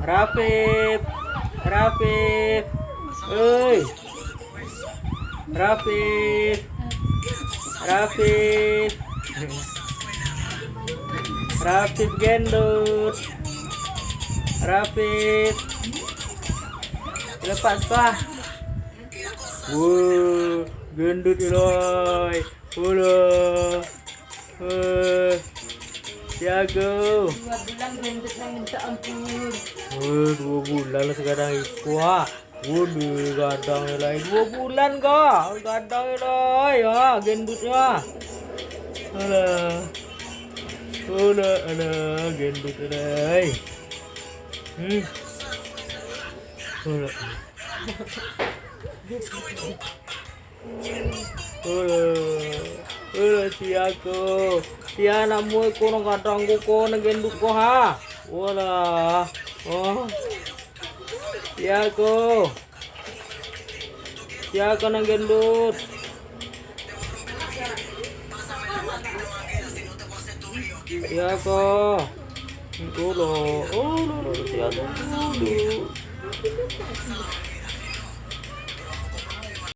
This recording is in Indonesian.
Rafif, Rafif, oi, Rafif, Rafif, Rafif gendut, Rafif, lepas sah, gendut loy, ulah, jago. 2 bulan gendutnya minta ampun. 2 bulan lah sekarang itu ah. Waduh, gadang lagi 2 bulan kok, gadang lah ya, gendutnya. Alah, alah, gendut lah. Alah, si aku, si anakmu itu nang gadangku kok nang gendut kok ha. Walah, oh, si aku nang gendut. Ya kok. Oh lo, si aku.